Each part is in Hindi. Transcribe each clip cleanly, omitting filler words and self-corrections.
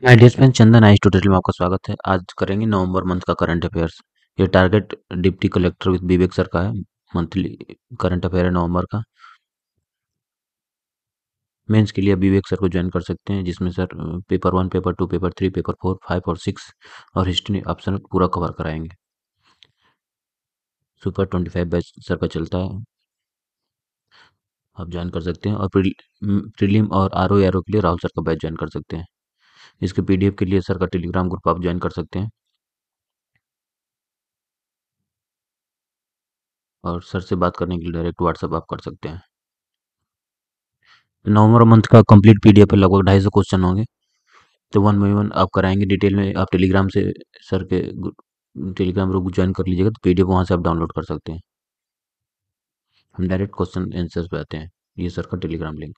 My dear friend Chandan I tutorial में आपका स्वागत है। आज करेंगे नवंबर मंथ का करंट अफेयर्स। ये target deputy collector with Vivek sir का है। मंथली करंट अफेयर है नवंबर का। मेंस के लिए आप विवेक सर को ज्वाइन कर सकते हैं, जिसमें sir paper 1, paper 2, paper 3, paper 4, 5 और 6 और हिस्ट्री ऑप्शन पूरा कवर कराएंगे। सुपर 25 बैच सर का चलता है, आप ज्वाइन कर सकते हैं। और प्रीलिम और आर ओ के लिए राहुल सर का बैच ज्वाइन कर सकते हैं। इसके पीडीएफ के लिए सर का टेलीग्राम ग्रुप आप ज्वाइन कर सकते हैं और सर से बात करने के लिए डायरेक्ट व्हाट्सअप आप कर सकते हैं। नवंबर मंथ का कंप्लीट पीडीएफ है, लगभग 250 क्वेश्चन होंगे। तो वन बाई वन आप कराएंगे डिटेल में। आप टेलीग्राम से सर के टेलीग्राम ग्रुप ज्वाइन कर लीजिएगा, तो पीडीएफ वहाँ से आप डाउनलोड कर सकते हैं। हम डायरेक्ट क्वेश्चन आंसर्स पे आते हैं। ये सर का टेलीग्राम लिंक।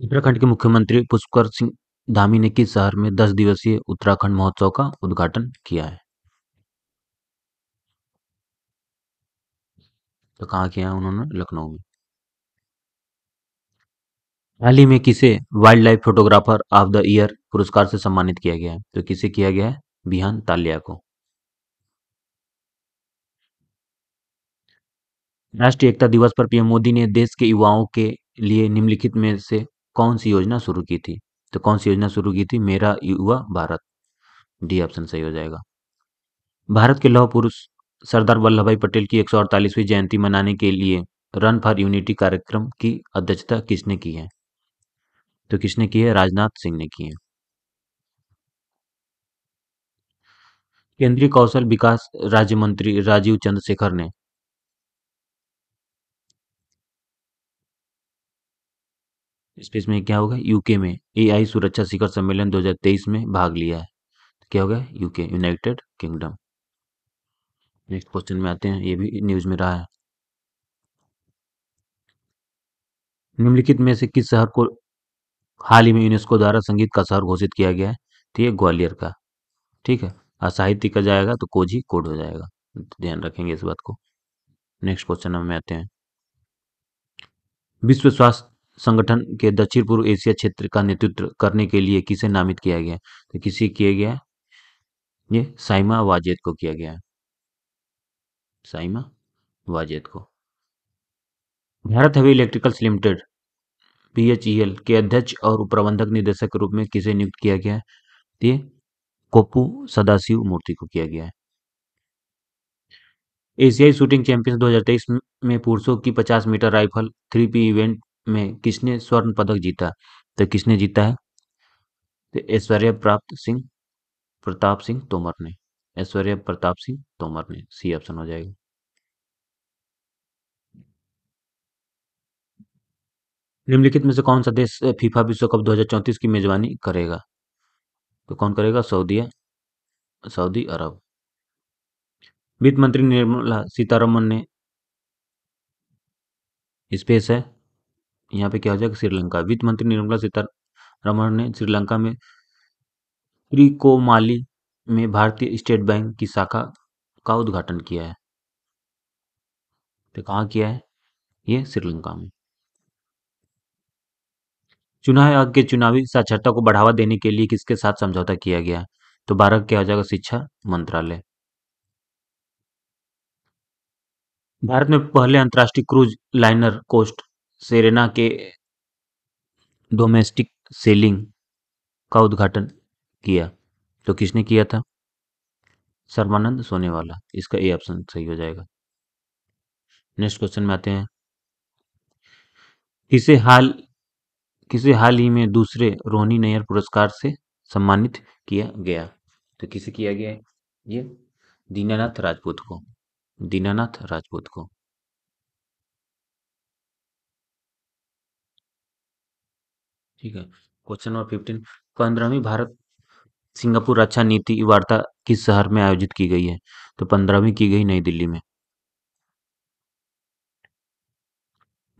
उत्तराखंड के मुख्यमंत्री पुष्कर सिंह धामी ने किस शहर में 10 दिवसीय उत्तराखंड महोत्सव का उद्घाटन किया है? तो कहाँ किया है उन्होंने? लखनऊ में। हाल ही में किसे wild life photographer of the year पुरस्कार से सम्मानित किया गया है? तो किसे किया गया है? बिहान तालिया को। राष्ट्रीय एकता दिवस पर पीएम मोदी ने देश के युवाओं के लिए निम्नलिखित में से कौन सी योजना शुरू की थी? तो कौन सी योजना शुरू की थी? मेरा युवा भारत। डी ऑप्शन सही हो जाएगा। भारत के लौह पुरुष सरदार वल्लभ भाई पटेल की 148वीं जयंती मनाने के लिए रन फॉर यूनिटी कार्यक्रम की अध्यक्षता किसने की है? तो किसने की है? राजनाथ सिंह ने की है। केंद्रीय कौशल विकास राज्य मंत्री राजीव चंद्रशेखर ने स्पेस में क्या होगा? यूके में एआई सुरक्षा शिखर सम्मेलन 2023 में भाग लिया है। क्या होगा? UK, United kingdom. Next question में आते हैं, ये भी न्यूज में रहा है। निम्नलिखित में से किस शहर को हाल ही में यूनेस्को द्वारा संगीत का शहर घोषित किया गया है? तो ये ग्वालियर का। ठीक है। और साहित्य का जाएगा तो कोझी कोड हो जाएगा, तो ध्यान रखेंगे इस बात को। नेक्स्ट क्वेश्चन में आते हैं। विश्व स्वास्थ्य संगठन के दक्षिण पूर्व एशिया क्षेत्र का नेतृत्व करने के लिए किसे नामित किया गया है? तो किसे किया गया है? ये साइमा वाजेद को किया गया है। साइमा वाजेद को। Bharat heavy electricals limited BHEL के अध्यक्ष और प्रबंधक निदेशक के रूप में किसे नियुक्त किया गया है? तो ये कोप्पू सदाशिव मूर्ति को किया गया है। एशियाई शूटिंग चैंपियंस 2023 में पुरुषों की 50 मीटर राइफल 3P इवेंट में किसने स्वर्ण पदक जीता? तो किसने जीता है? तो ऐश्वर्या प्रताप सिंह तोमर ने। ऐश्वर्या प्रताप सिंह तोमर ने। सी ऑप्शन हो जाएगा। निम्नलिखित में से कौन सा देश फीफा विश्व कप 2034 की मेजबानी करेगा? तो कौन करेगा? सऊदी अरब। वित्त मंत्री निर्मला सीतारमन ने स्पेस है, यहाँ पे क्या हो जाएगा? श्रीलंका। वित्त मंत्री निर्मला सीतारमण ने श्रीलंका में त्रिकोमाली में भारतीय स्टेट बैंक की शाखा का उद्घाटन किया है। तो कहाँ किया है? ये श्रीलंका में। चुनाव आयोग के चुनावी साक्षरता को बढ़ावा देने के लिए किसके साथ समझौता किया गया? तो भारत क्या हो जाएगा? शिक्षा मंत्रालय। भारत में पहले अंतर्राष्ट्रीय क्रूज लाइनर कोस्ट सेरेना के डोमेस्टिक सेलिंग का उद्घाटन किया। तो किसने किया था? सर्बानंद सोनेवाला। इसका ए ऑप्शन सही हो जाएगा। नेक्स्ट क्वेश्चन में आते हैं। किसे हाल किसे हाल ही में दूसरे रोहिणी नैयर पुरस्कार से सम्मानित किया गया? तो किसे किया गया है? ये दीनानाथ राजपूत को। दीनानाथ राजपूत को। ठीक है। Question number 15। 15वीं भारत सिंगापुर रक्षा नीति वार्ता किस शहर में आयोजित की गई है? तो 15वीं की गई नई दिल्ली में।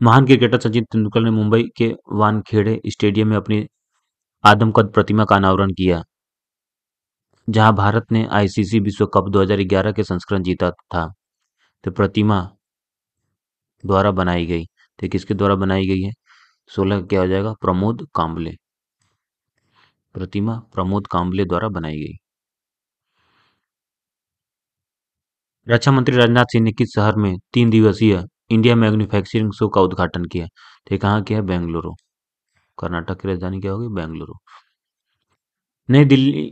महान क्रिकेटर सचिन तेंदुलकर ने मुंबई के वानखेड़े स्टेडियम में अपनी आदमकद प्रतिमा का अनावरण किया, जहां भारत ने आईसीसी विश्व कप 2011 के संस्करण जीता था। तो प्रतिमा द्वारा बनाई गई, तो किसके द्वारा बनाई गई है? 16 क्या हो जाएगा? प्रमोद काम्बले। प्रतिमा प्रमोद काम्बले द्वारा बनाई गई। रक्षा मंत्री राजनाथ सिंह ने किस शहर में 3 दिवसीय इंडिया मैन्युफैक्चरिंग शो का उद्घाटन किया? तो ये कहाँ किया है? बेंगलुरु। कर्नाटक की राजधानी क्या होगी? बेंगलुरु। नई दिल्ली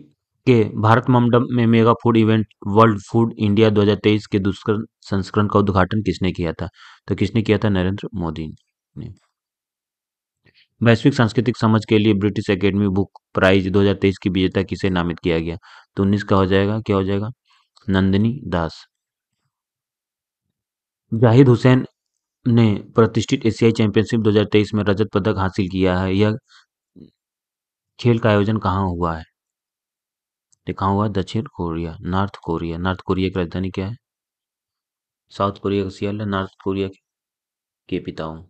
के भारत मंडप में mega food event world food India 2023 के दूसरे संस्करण का उद्घाटन किसने किया था? तो किसने किया था? नरेंद्र मोदी ने। वैश्विक सांस्कृतिक समझ के लिए ब्रिटिश एकेडमी बुक प्राइज 2023 की विजेता किसे नामित किया गया? तो 19 का हो जाएगा, क्या हो जाएगा? नंदिनी दास। जाहिद हुसैन ने प्रतिष्ठित एशियाई चैंपियनशिप 2023 में रजत पदक हासिल किया है। यह खेल का आयोजन कहाँ हुआ है? ये कहाँ हुआ है? दक्षिण Korea, north Korea. North Korea की राजधानी क्या है? साउथ कोरिया का सियोल है, नॉर्थ कोरिया के पिताओं।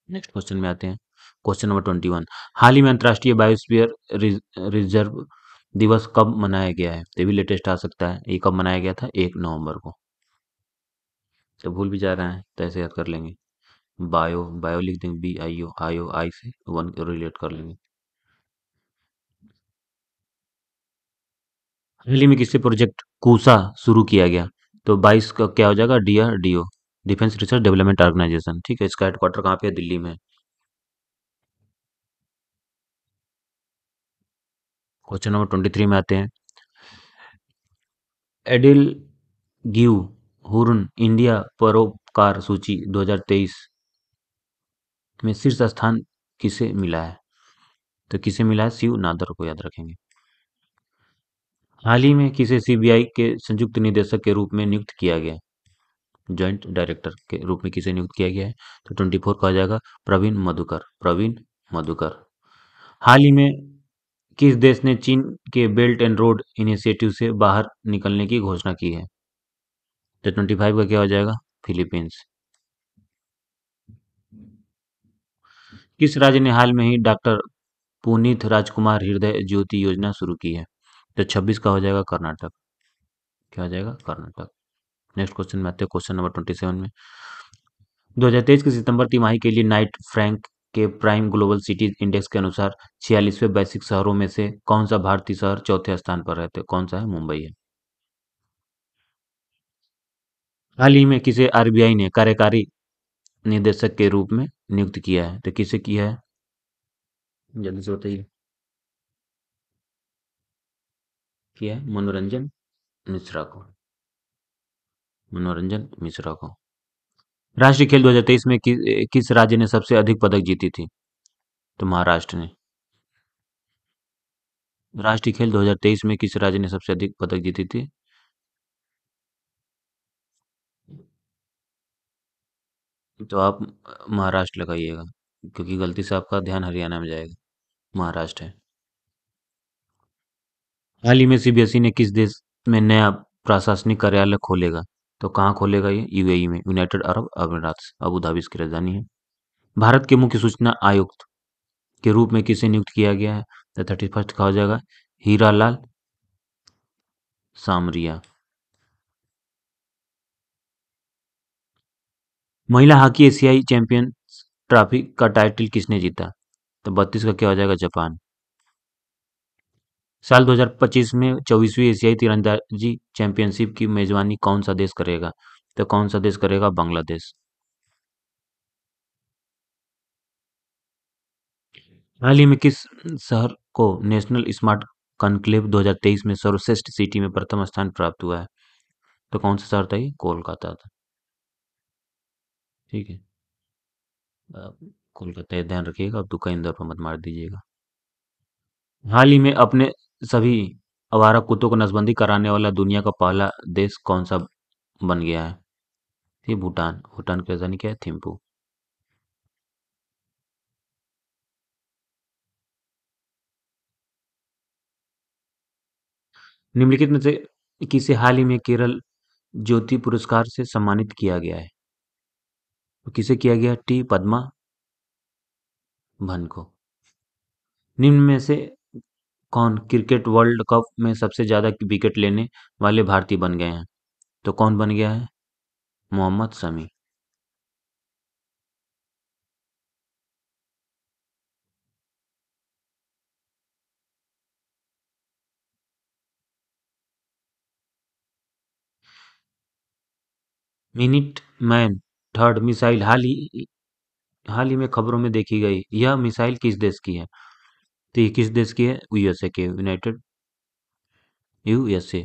नेक्स्ट क्वेश्चन में आते हैं। Question number 21। हाल ही में अंतर्राष्ट्रीय बायोस्फीयर रिजर्व दिवस कब मनाया गया है? तो ये भी लेटेस्ट आ सकता है। ये कब मनाया गया था? 1 नवंबर को। तो भूल भी जा रहे हैं तो ऐसे याद कर लेंगे। बायो, बायो लिख देंगे, BIO, आयो, आई से वन रिलेट कर लेंगे। हाल ही में किससे प्रोजेक्ट कूसा शुरू किया गया? तो 22 का क्या हो जाएगा? DRDO, defence research development organisation. ठीक है, इसका हेडक्वार्टर कहाँ पे है? दिल्ली में। क्वेश्चन नंबर 23 में आते हैं। एडिल गिव हुर्न इंडिया परोपकार सूची 2023 में शीर्ष स्थान किसे मिला है? तो किसे मिला है? शिव नादर को याद रखेंगे। हाल ही में किसे CBI के संयुक्त निदेशक के रूप में नियुक्त किया गया? जॉइंट डायरेक्टर के रूप में किसे नियुक्त किया गया है? तो 24 का आ जाएगा प्रवीण मधुकर। प्रवीण मधुकर। हाल ही में किस देश ने चीन के बेल्ट एंड रोड इनिशिएटिव से बाहर निकलने की घोषणा की है? तो 25 का क्या हो जाएगा? फिलीपींस। किस राज्य ने हाल में ही डॉक्टर पुनीत राजकुमार हृदय ज्योति योजना शुरू की है? तो 26 का हो जाएगा कर्नाटक। क्या हो जाएगा? कर्नाटक। नेक्स्ट क्वेश्चन में आते हैं। क्वेश्चन नंबर 27 में। 2023 की सितंबर तिमाही के लिए नाइट फ्रैंक के प्राइम ग्लोबल सिटीज इंडेक्स के अनुसार 46वें वैश्विक शहरों में से कौन सा भारतीय शहर चौथे स्थान पर है? तो कौन सा है? मुंबई है। हाल ही में किसे RBI ने कार्यकारी निदेशक के रूप में नियुक्त किया है? तो किसे किया है? जल्दी से बताइए। किया है मनोरंजन मिश्रा को। मनोरंजन मिश्रा को। राष्ट्रीय खेल 2023 में किस राज्य ने सबसे अधिक पदक जीती थी? तो महाराष्ट्र ने। राष्ट्रीय खेल 2023 में किस राज्य ने सबसे अधिक पदक जीती थी? तो आप महाराष्ट्र लगाइएगा, क्योंकि गलती से आपका ध्यान हरियाणा में जाएगा। महाराष्ट्र है। हाल ही में CBSE ने किस देश में नया प्रशासनिक कार्यालय खोलेगा? तो कहाँ खोलेगा ये? UAE में, यूनाइटेड अरब अमीरात, अबू धाबी इसकी राजधानी है। भारत के मुख्य सूचना आयुक्त के रूप में किसे नियुक्त किया गया है? तो 31 का हो जाएगा हीरा लाल सामरिया। महिला हॉकी एशियाई चैंपियन ट्रॉफी का टाइटल किसने जीता? तो 32 का क्या हो जाएगा? जापान। साल 2025 में 24वीं एशियाई तीरंदाजी चैंपियनशिप की मेजबानी कौन सा देश करेगा? तो कौन सा देश करेगा? बांग्लादेश। हाल ही में किस शहर को नेशनल स्मार्ट कॉन्क्लेव 2023 में सर्वश्रेष्ठ सिटी में प्रथम स्थान प्राप्त हुआ है? तो कौन सा शहर था ये? कोलकाता था। ठीक है, आप कोलकाता ध्यान रखिएगा, अब तुक्का इंदौर पर मत मार दीजिएगा। हाल ही में अपने सभी आवारा कुत्तों को नसबंदी कराने वाला दुनिया का पहला देश कौन सा बन गया है? ये भूटान। भूटान की राजधानी क्या है? थिम्पू। निम्नलिखित में से किसे हाल ही में केरल ज्योति पुरस्कार से सम्मानित किया गया है? तो किसे किया गया? टी पद्मा भन को। निम्न में से कौन क्रिकेट वर्ल्ड कप में सबसे ज्यादा विकेट लेने वाले भारतीय बन गए हैं? तो कौन बन गया है? Mohammed Shami. Minuteman third missile हाल ही में खबरों में देखी गई। यह मिसाइल किस देश की है? तो ये किस देश की है? यूएसए के, USA,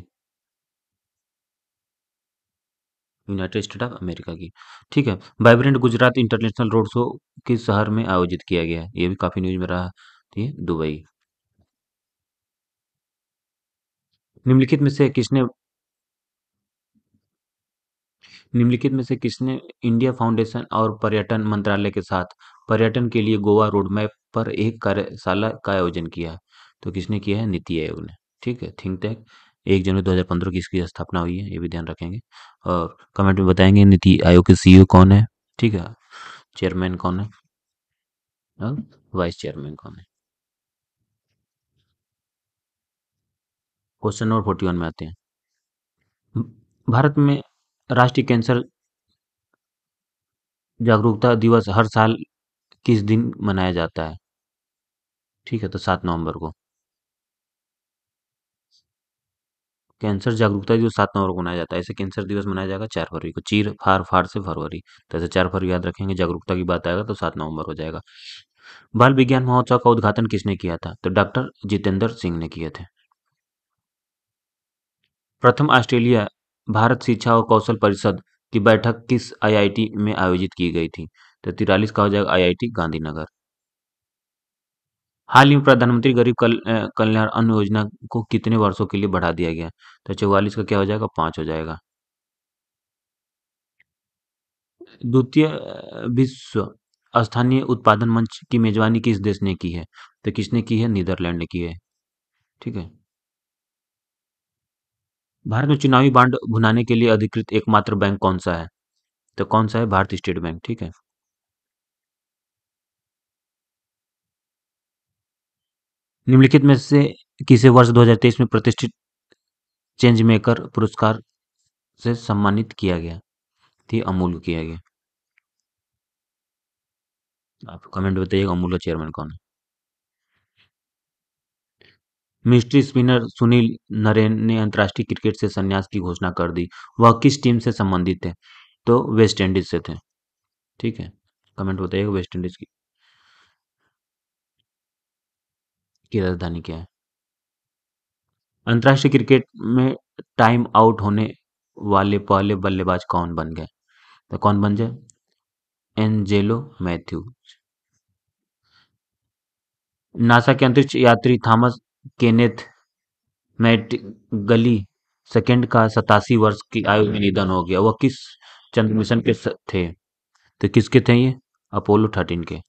United state of America की। ठीक है। Vibrant Gujarat international road show किस शहर में आयोजित किया गया है? ये भी काफी न्यूज में रहा। ठीक है, दुबई। निम्नलिखित में से किसने निम्नलिखित में से किसने इंडिया फाउंडेशन और पर्यटन मंत्रालय के साथ पर्यटन के लिए गोवा रोड मैप पर एक कार्यशाला का आयोजन किया? तो किसने किया है? नीति आयोग ने। ठीक है, थिंक टैंक। 1 जनवरी 2015 की इसकी स्थापना हुई है, ये भी ध्यान रखेंगे। और कमेंट में बताएंगे नीति आयोग के सीईओ कौन है। ठीक है, चेयरमैन कौन है और वाइस चेयरमैन कौन है। क्वेश्चन नंबर 41 में आते हैं। भारत में राष्ट्रीय कैंसर जागरूकता दिवस हर साल किस दिन मनाया जाता है? ठीक है, तो 7 नवंबर को। कैंसर जागरूकता दिवस 7 नवंबर को मनाया जाता है। ऐसे कैंसर दिवस मनाया जाएगा 4 फरवरी को। चीर फार फार से फरवरी, तो ऐसे 4 फरवरी याद रखेंगे। जागरूकता की बात आएगा तो 7 नवंबर हो जाएगा। बाल विज्ञान महोत्सव का उद्घाटन किसने किया था? तो डॉक्टर जितेंद्र सिंह ने किए थे। प्रथम ऑस्ट्रेलिया भारत शिक्षा और कौशल परिषद की बैठक किस आईआईटी में आयोजित की गई थी? तो 43 का हो जाएगा आईआईटी गांधीनगर। हाल ही में प्रधानमंत्री गरीब कल्याण अन्न योजना को कितने वर्षों के लिए बढ़ा दिया गया? तो 44 का क्या हो जाएगा? 5 हो जाएगा। द्वितीय विश्व स्थानीय उत्पादन मंच की मेजबानी किस देश ने की है? तो किसने की है? नीदरलैंड ने की है। ठीक है। भारत में चुनावी बांड भुनाने के लिए अधिकृत एकमात्र बैंक कौन सा है? तो कौन सा है? भारतीय स्टेट बैंक। ठीक है। निम्नलिखित में से किसे वर्ष 2023 में प्रतिष्ठित चेंज मेकर पुरस्कार से सम्मानित किया गया? थी अमूल को किया गया। आप कमेंट में बताइएगा अमूल का चेयरमैन कौन है। मिस्ट्री स्पिनर सुनील नरेन ने अंतर्राष्ट्रीय क्रिकेट से संन्यास की घोषणा कर दी। वह किस टीम से संबंधित थे? तो वेस्ट इंडीज से थे। ठीक है, कमेंट बताइएगा वेस्ट इंडीज की राजधानी क्या है? अंतर्राष्ट्रीय क्रिकेट में टाइम आउट होने वाले पहले बल्लेबाज कौन बन गए? तो कौन बन जाए? Angelo Matthew. नासा के अंतरिक्ष यात्री थॉमस केनेथ मैकगली सेकंड का 87 वर्ष की आयु में निधन हो गया। वह किस चंद्र मिशन के थे? तो किसके थे ये? अपोलो 13 के।